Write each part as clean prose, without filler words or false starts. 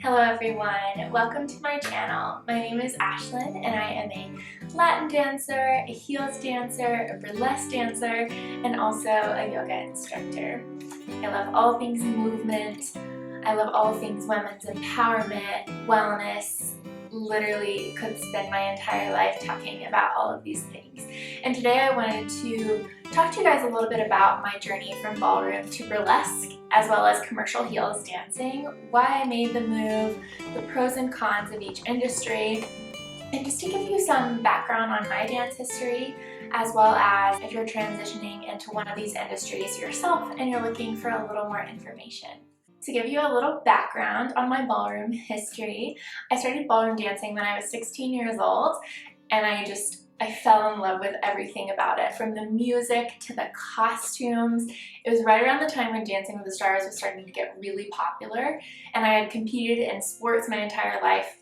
Hello everyone, welcome to my channel. My name is Ashlyn and I am a Latin dancer, a heels dancer, a burlesque dancer, and also a yoga instructor. I love all things movement. I love all things women's empowerment, wellness. Literally could spend my entire life talking about all of these things. And today I wanted to talk to you guys a little bit about my journey from ballroom to burlesque, as well as commercial heels dancing, why I made the move, the pros and cons of each industry, and just to give you some background on my dance history, as well as if you're transitioning into one of these industries yourself and you're looking for a little more information. To give you a little background on my ballroom history, I started ballroom dancing when I was 16 years old, and I fell in love with everything about it, from the music to the costumes. It was right around the time when Dancing with the Stars was starting to get really popular, and I had competed in sports my entire life,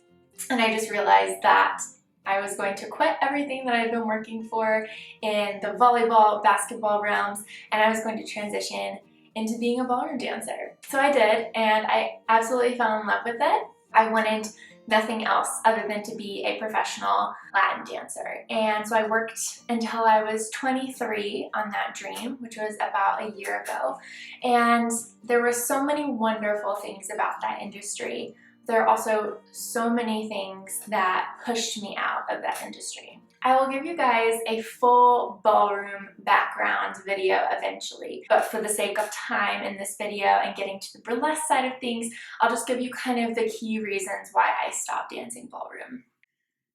and I just realized that I was going to quit everything that I'd been working for in the volleyball, basketball realms, and I was going to transition into being a ballroom dancer. So I did, and I absolutely fell in love with it. I wanted nothing else other than to be a professional Latin dancer. And so I worked until I was 23 on that dream, which was about a year ago. And there were so many wonderful things about that industry. There are also so many things that pushed me out of that industry. I will give you guys a full ballroom background video eventually, but for the sake of time in this video and getting to the burlesque side of things, I'll just give you kind of the key reasons why I stopped dancing ballroom.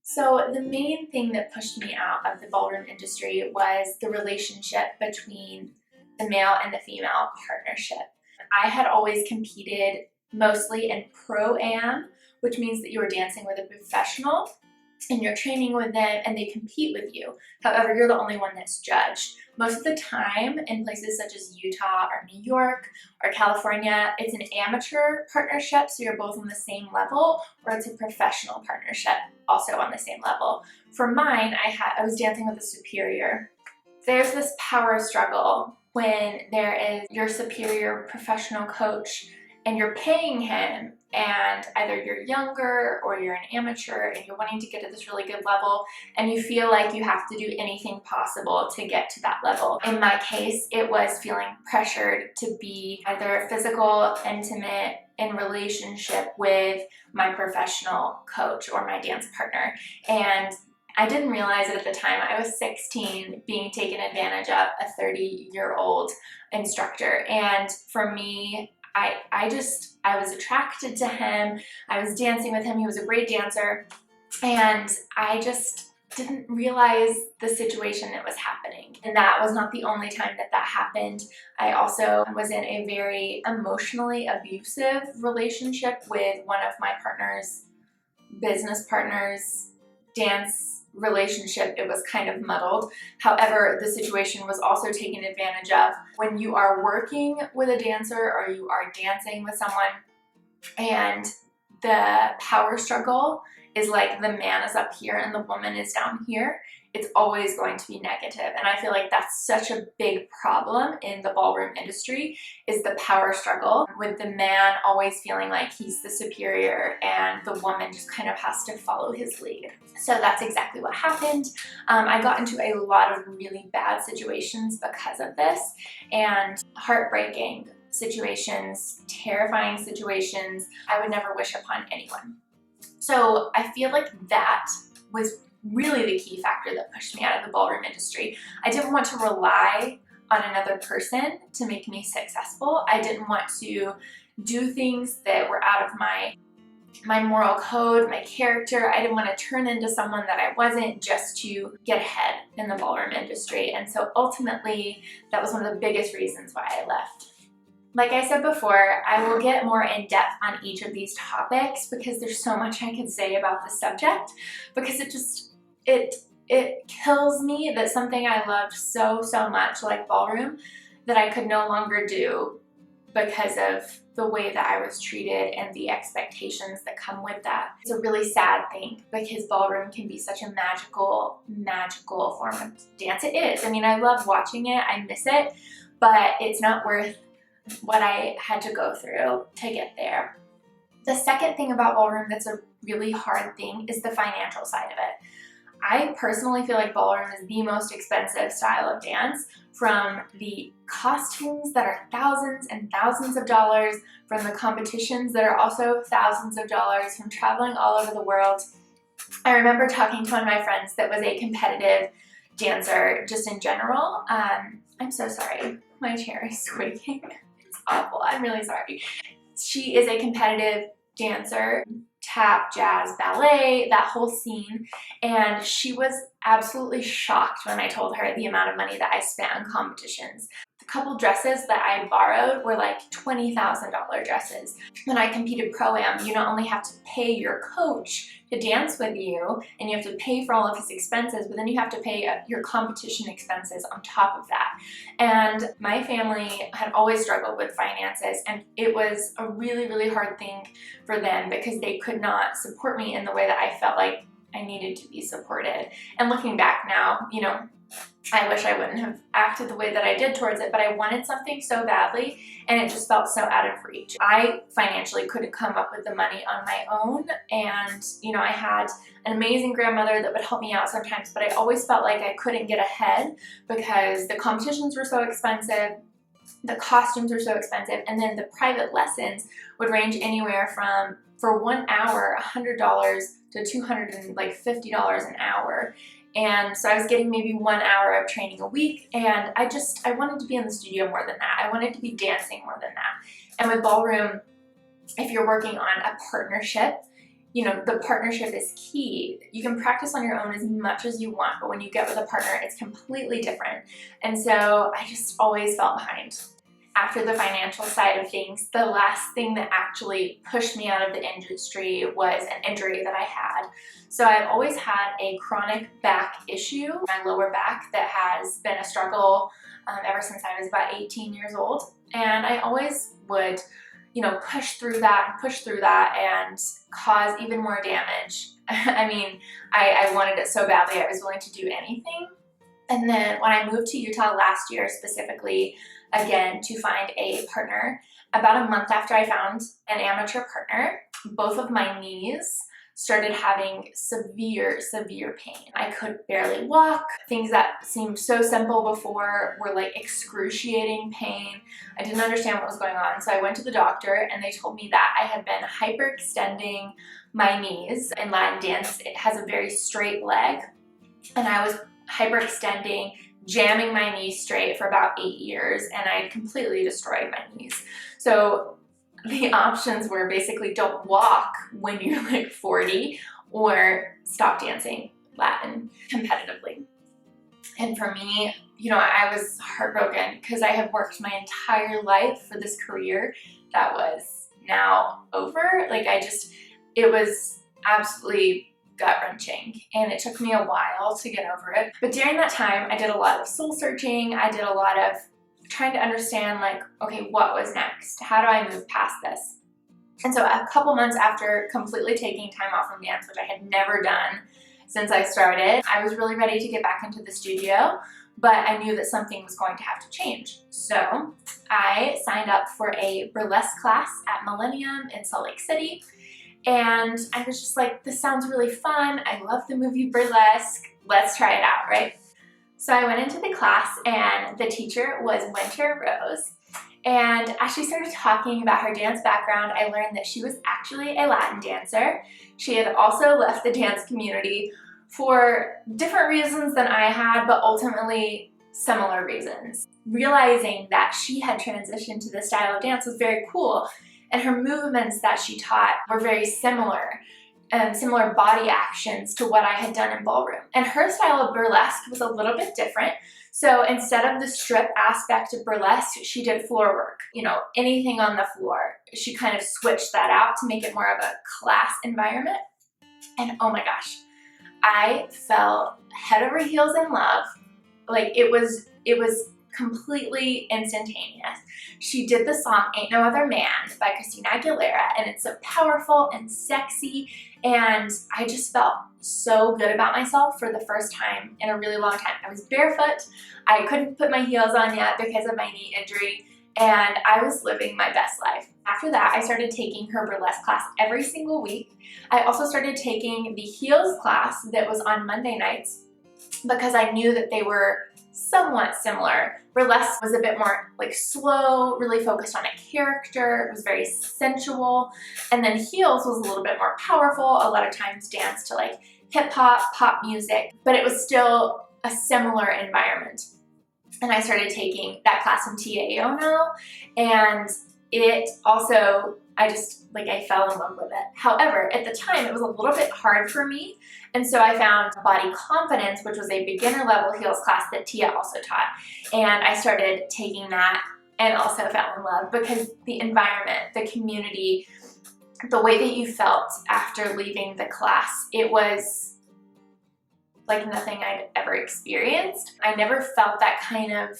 So the main thing that pushed me out of the ballroom industry was the relationship between the male and the female partnership. I had always competed mostly in pro-am, which means that you were dancing with a professional and you're training with them and they compete with you. However, you're the only one that's judged. Most of the time in places such as Utah or New York or California, it's an amateur partnership, so you're both on the same level, or it's a professional partnership, also on the same level. For mine, I was dancing with a superior. There's this power struggle when there is your superior professional coach and you're paying him, and either you're younger or you're an amateur and you're wanting to get to this really good level and you feel like you have to do anything possible to get to that level. In my case, it was feeling pressured to be either physical, intimate, in relationship with my professional coach or my dance partner. And I didn't realize it at the time. I was 16 being taken advantage of, a 30-year-old instructor. And for me, I was attracted to him. I was dancing with him. He was a great dancer. And I just didn't realize the situation that was happening. And that was not the only time that that happened. I also was in a very emotionally abusive relationship with one of my partner's business partners, dance relationship. It was kind of muddled. However, the situation was also taken advantage of when you are working with a dancer or you are dancing with someone and the power struggle is like the man is up here and the woman is down here. It's always going to be negative. And I feel like that's such a big problem in the ballroom industry, is the power struggle, with the man always feeling like he's the superior and the woman just kind of has to follow his lead. So that's exactly what happened. I got into a lot of really bad situations because of this, and heartbreaking situations, terrifying situations I would never wish upon anyone. So I feel like that was really the key factor that pushed me out of the ballroom industry. I didn't want to rely on another person to make me successful. I didn't want to do things that were out of my moral code, my character. I didn't want to turn into someone that I wasn't just to get ahead in the ballroom industry. And so ultimately, that was one of the biggest reasons why I left. Like I said before, I will get more in depth on each of these topics because there's so much I could say about the subject, because it kills me that something I loved so much, like ballroom, that I could no longer do because of the way that I was treated and the expectations that come with that. It's a really sad thing because ballroom can be such a magical form of dance. It is. I mean, I love watching it, I miss it, but it's not worth what I had to go through to get there. The second thing about ballroom that's a really hard thing is the financial side of it. I personally feel like ballroom is the most expensive style of dance, from the costumes that are thousands and thousands of dollars, from the competitions that are also thousands of dollars, from traveling all over the world. I remember talking to one of my friends that was a competitive dancer just in general. I'm so sorry, my chair is squeaking. It's awful, I'm really sorry. She is a competitive dancer, tap, jazz, ballet, that whole scene, and she was absolutely shocked when I told her the amount of money that I spent on competitions. The couple dresses that I borrowed were like $20,000 dresses. When I competed Pro-Am, you not only have to pay your coach to dance with you, and you have to pay for all of his expenses, but then you have to pay your competition expenses on top of that. And my family had always struggled with finances, and it was a really, really hard thing for them because they could not support me in the way that I felt like I needed to be supported. And looking back now, you know, I wish I wouldn't have acted the way that I did towards it, but I wanted something so badly and it just felt so out of reach. I financially couldn't come up with the money on my own, and you know, I had an amazing grandmother that would help me out sometimes, but I always felt like I couldn't get ahead because the competitions were so expensive, the costumes were so expensive, and then the private lessons would range anywhere from, for 1 hour, $100 to $250 an hour. And so I was getting maybe 1 hour of training a week, and I wanted to be in the studio more than that. I wanted to be dancing more than that. And with ballroom, if you're working on a partnership, you know, the partnership is key. You can practice on your own as much as you want, but when you get with a partner, it's completely different. And so I just always felt behind. After the financial side of things, the last thing that actually pushed me out of the industry was an injury that I had. So I've always had a chronic back issue, my lower back, that has been a struggle ever since I was about 18 years old. And I always would, you know, push through that and cause even more damage. I mean, I wanted it so badly, I was willing to do anything. And then when I moved to Utah last year specifically, again, to find a partner, about a month after I found an amateur partner, both of my knees started having severe, severe pain. I could barely walk. Things that seemed so simple before were like excruciating pain. I didn't understand what was going on, so I went to the doctor and they told me that I had been hyperextending my knees. In Latin dance, it has a very straight leg, and I was hyperextending, jamming my knees straight for about 8 years, and I completely destroyed my knees. So the options were basically don't walk when you're like 40, or stop dancing Latin competitively. And for me, you know, I was heartbroken because I had worked my entire life for this career that was now over. Like it was absolutely gut-wrenching, and it took me a while to get over it. But during that time, I did a lot of soul searching. I did a lot of trying to understand, like, okay, what was next? How do I move past this? And so a couple months after completely taking time off from dance, which I had never done since I started, I was really ready to get back into the studio, but I knew that something was going to have to change. So I signed up for a burlesque class at Millennium in Salt Lake City. And I was just like, this sounds really fun. I love the movie Burlesque. Let's try it out, right? So I went into the class, and the teacher was Winter Rose. And as she started talking about her dance background, I learned that she was actually a Latin dancer. She had also left the dance community for different reasons than I had, but ultimately similar reasons. Realizing that she had transitioned to this style of dance was very cool. And her movements that she taught were very similar, similar body actions to what I had done in ballroom. And her style of burlesque was a little bit different. So instead of the strip aspect of burlesque, she did floor work, you know, anything on the floor. She kind of switched that out to make it more of a class environment. And oh my gosh, I fell head over heels in love. Like it was completely instantaneous. She did the song Ain't No Other Man by Christina Aguilera, and it's so powerful and sexy, and I just felt so good about myself for the first time in a really long time. I was barefoot, I couldn't put my heels on yet because of my knee injury, and I was living my best life. After that, I started taking her burlesque class every single week. I also started taking the heels class that was on Monday nights because I knew that they were somewhat similar. Burlesque was a bit more like slow, really focused on a character. It was very sensual. And then heels was a little bit more powerful. A lot of times danced to like hip hop, pop music, but it was still a similar environment. And I started taking that class in TAO now, and it also, I fell in love with it. However, at the time, it was a little bit hard for me, and so I found Body Confidence, which was a beginner level heels class that Tia also taught, and I started taking that and also fell in love because the environment, the community, the way that you felt after leaving the class, it was like nothing I'd ever experienced. I never felt that kind of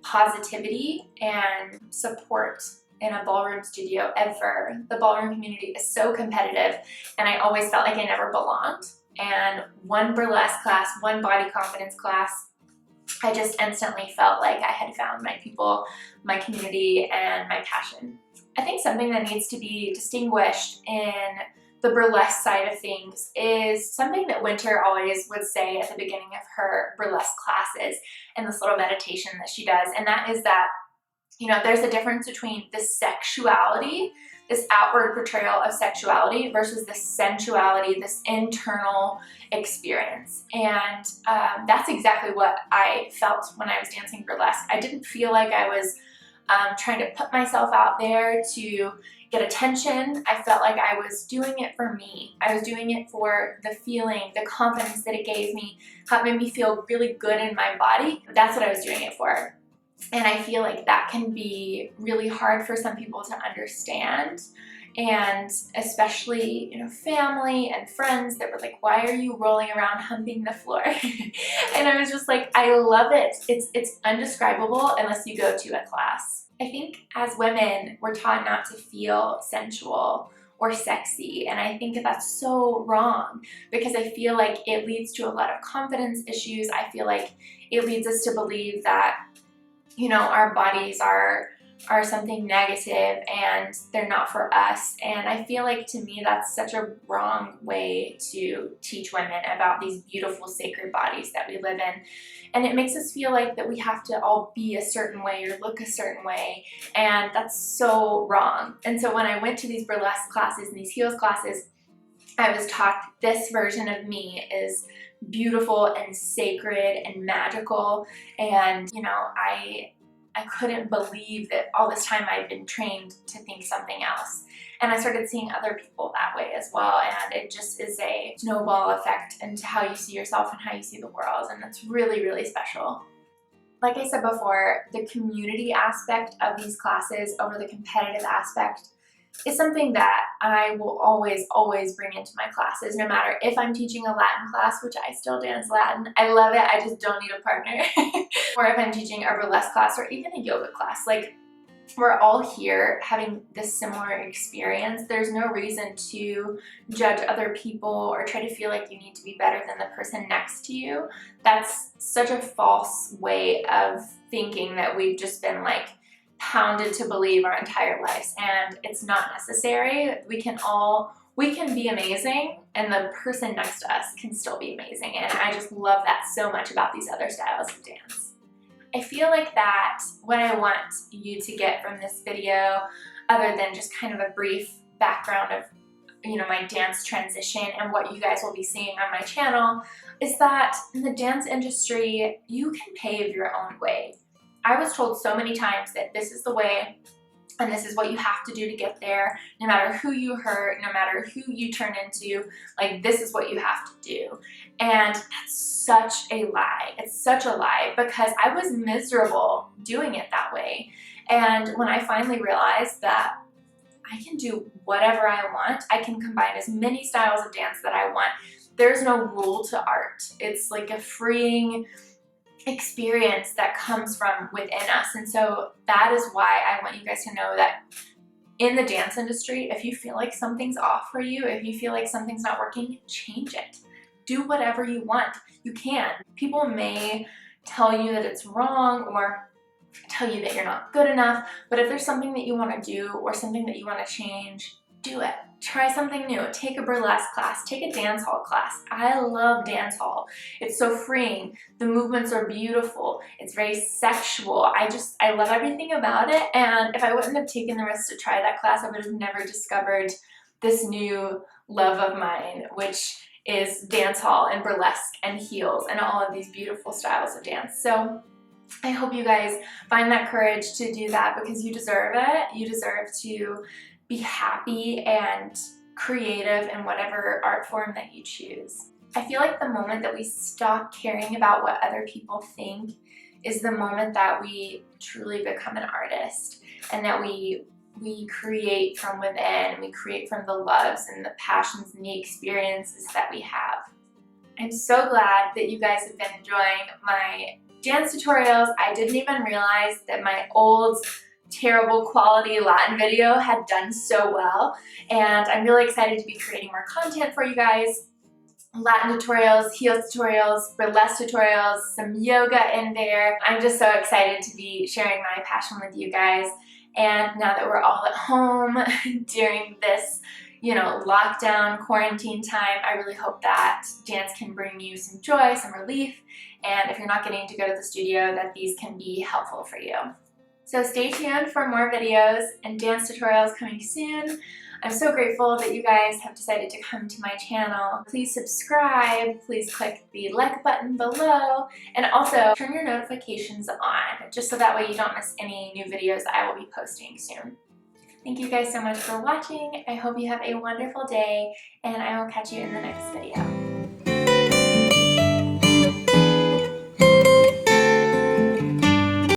positivity and support in a ballroom studio ever. The ballroom community is so competitive, and I always felt like I never belonged. And one burlesque class, one body confidence class, I just instantly felt like I had found my people, my community, and my passion. I think something that needs to be distinguished in the burlesque side of things is something that Winter always would say at the beginning of her burlesque classes and this little meditation that she does, and that is that, you know, there's a difference between the sexuality, this outward portrayal of sexuality, versus the sensuality, this internal experience. And that's exactly what I felt when I was dancing burlesque. I didn't feel like I was trying to put myself out there to get attention. I felt like I was doing it for me. I was doing it for the feeling, the confidence that it gave me, how it made me feel really good in my body. That's what I was doing it for. And I feel like that can be really hard for some people to understand. And especially, you know, family and friends that were like, why are you rolling around humping the floor? And I was just like, I love it. It's indescribable unless you go to a class. I think as women, we're taught not to feel sensual or sexy, and I think that's so wrong because I feel like it leads to a lot of confidence issues. I feel like it leads us to believe that, you know, our bodies are something negative and they're not for us. And I feel like, to me, that's such a wrong way to teach women about these beautiful sacred bodies that we live in. And it makes us feel like that we have to all be a certain way or look a certain way, and that's so wrong. And so when I went to these burlesque classes and these heels classes, I was taught this version of me is beautiful and sacred and magical. And, you know, I couldn't believe that all this time I'd been trained to think something else. And I started seeing other people that way as well, and it just is a snowball effect into how you see yourself and how you see the world, and that's really, really special. Like I said before, the community aspect of these classes over the competitive aspect is something that I will always, always bring into my classes, no matter if I'm teaching a Latin class, which I still dance Latin. I love it. I just don't need a partner. Or if I'm teaching a burlesque class or even a yoga class. Like, we're all here having this similar experience. There's no reason to judge other people or try to feel like you need to be better than the person next to you. That's such a false way of thinking that we've just been like pounded to believe our entire lives, and it's not necessary. We can be amazing, and the person next to us can still be amazing, and I just love that so much about these other styles of dance. I feel like that what I want you to get from this video, other than just kind of a brief background of, you know, my dance transition and what you guys will be seeing on my channel, is that in the dance industry, you can pave your own way. I was told so many times that this is the way and this is what you have to do to get there, no matter who you hurt, no matter who you turn into, like, this is what you have to do. And that's such a lie. It's such a lie, because I was miserable doing it that way. And when I finally realized that I can do whatever I want, I can combine as many styles of dance that I want. There's no rule to art. It's like a freeing experience that comes from within us. And so that is why I want you guys to know that in the dance industry, if you feel like something's off for you, if you feel like something's not working, change it. Do whatever you want. You can. People may tell you that it's wrong or tell you that you're not good enough, but if there's something that you want to do or something that you want to change, do it. Try something new. Take a burlesque class. Take a dance hall class. I love dance hall. It's so freeing. The movements are beautiful. It's very sexual. I love everything about it, and if I wouldn't have taken the risk to try that class, I would have never discovered this new love of mine, which is dance hall and burlesque and heels and all of these beautiful styles of dance. So I hope you guys find that courage to do that, because you deserve it. You deserve to be happy and creative in whatever art form that you choose. I feel like the moment that we stop caring about what other people think is the moment that we truly become an artist, and that we create from within, we create from the loves and the passions and the experiences that we have. I'm so glad that you guys have been enjoying my dance tutorials. I didn't even realize that my old terrible quality Latin video had done so well, and I'm really excited to be creating more content for you guys. Latin tutorials, heels tutorials, burlesque tutorials, some yoga in there. I'm just so excited to be sharing my passion with you guys. And now that we're all at home during this, lockdown, quarantine time, I really hope that dance can bring you some joy, some relief, and if you're not getting to go to the studio, that these can be helpful for you. So stay tuned for more videos and dance tutorials coming soon. I'm so grateful that you guys have decided to come to my channel. Please subscribe, please click the like button below, and also turn your notifications on, just so that way you don't miss any new videos I will be posting soon. Thank you guys so much for watching. I hope you have a wonderful day, and I will catch you in the next video.